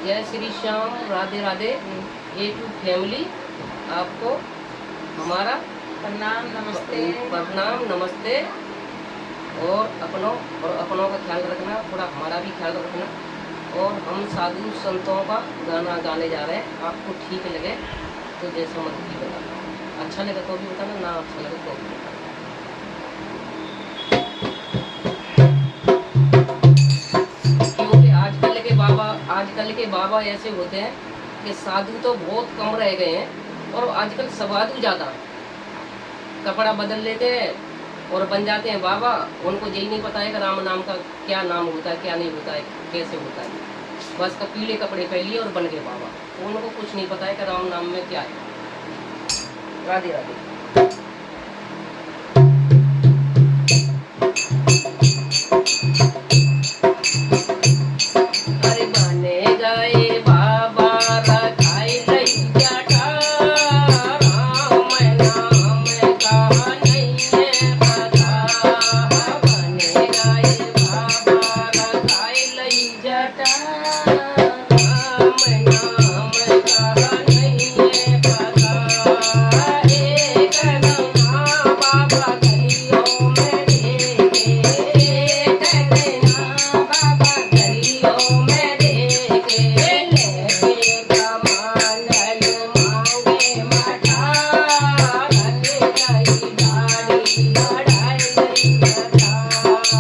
जय Shri Shyam, Radhe Radhe. A2 family आपको हमारा प्रणाम, नमस्ते। प्रणाम, नमस्ते। और अपनों का ख्याल रखना, थोड़ा हमारा भी ख्याल रखना। और हम साधु संतों का गाना गाने जा रहे हैं। आपको ठीक लगे तो जैसा मर्जी बताना, अच्छा लगे तो भी बताना, ना अच्छा लगे तो भी बताना। क्योंकि आजकल के बाबा ऐसे होते हैं कि साधु तो बहुत कम रह गए हैं और आजकल साधु ज़्यादा कपड़ा बदल लेते हैं और बन जाते हैं बाबा। उनको यही नहीं पता है कि राम नाम का क्या नाम होता है, क्या नहीं होता है, कैसे होता है। बस का पीले कपड़े पहन लिए और बन गए बाबा। तो उनको कुछ नहीं पता है कि राम नाम में क्या है। राधे राधे। अरे बने गए बाबा रखाई लई जटा, राम नाम का नहीं है पता। बने गए बाबा रखाई लई जटा, राम नाम का नहीं है पता। एक गंगा बाबा गलियों में देखे, एक गंगा बाबा गलियों में देखे। लेके कमंडल मांगे मठा, रखे गई गाड़ी लड़ाई गई जटा। लेके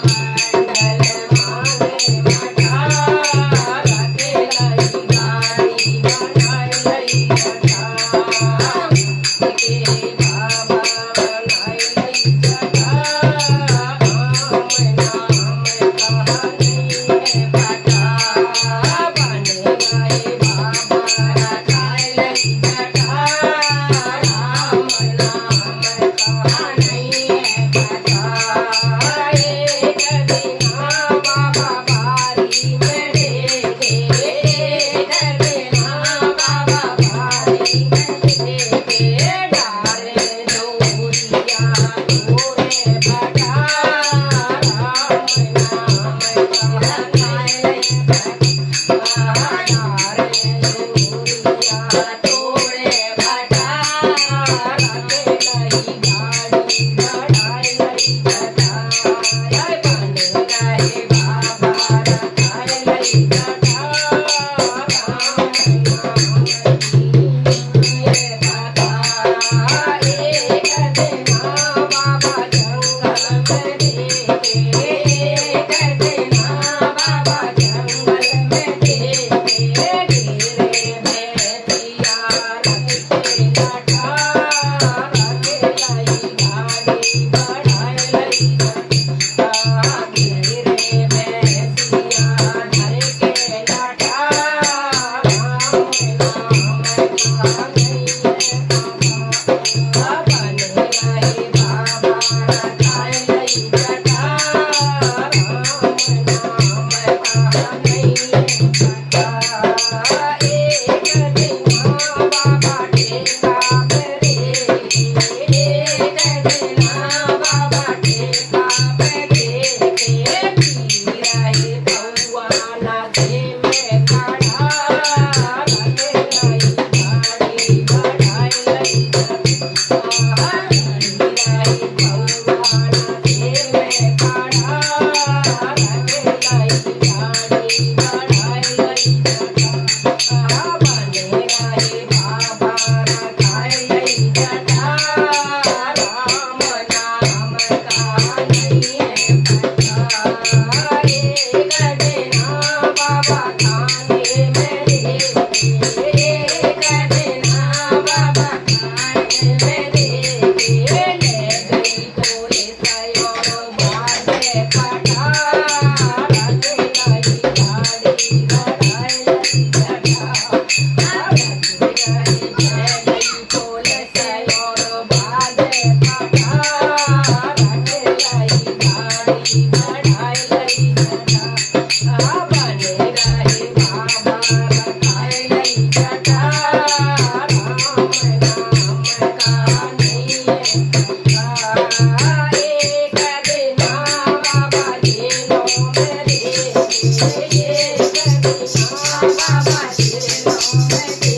कमंडल मांगे मठा, रखे गई गाड़ी लड़ाई गई जटा। के बाबा बनाई गई जटा, राम नाम का नहीं है पता। बन गए बाबा रखाई लई जटा, राम नाम का नहीं है पता। एक दिन बाबा बारी में देखे, एक दिन बाबा बारी में देखे। डारे जोरिया तोरे बटा, राम नाम का नहीं पता। डारे जोरिया तोरे बटा, रखे गई गाड़ी लड़ाई गई जटा। बन गए बाबा रखाई लई जटा, राम नाम की है पता। एक दिन बाबा जंगल में देखे, एक दिन बाबा जंगल में देखे। गिरे भैंसिया रखते जटा, रखे गई गाड़ी बढ़ाई लई जटा। गिरे भैंसिया धर के जटा, राम नाम का नहीं है पता। बन गए बाबा रखाई लई जटा, राम नाम का नहीं है पता। एक दिन बाबा टेका पे देखे, एक दिन बाबा टेका पे देखे। पी रहे भगवान के में खड़ा, रखे गई गाड़ी बढ़ाई लई जटा। रही भगवान के में खड़ा, रखे गई गाड़ी बढ़ाई लई जटा। बन गए बाबा रखाई लई जटा, राम नाम का नहीं है पता। एक दिन बाबा खाने में देखे, एक दिन बाबा खाने में देखे। ले गई तोरे सयोर बाजे पटा, रखे गई गाड़ी बढ़ाई लई जटा। रखे गई तोरे सयोर बाजे पटा, रखे गई गाड़ी बढ़ाई लई जटा। बन गए बाबा रखाई लई जटा, राम नाम का नहीं है पता। एक दिन बाबा जेलों में देखे, બાબા શિરનો મેં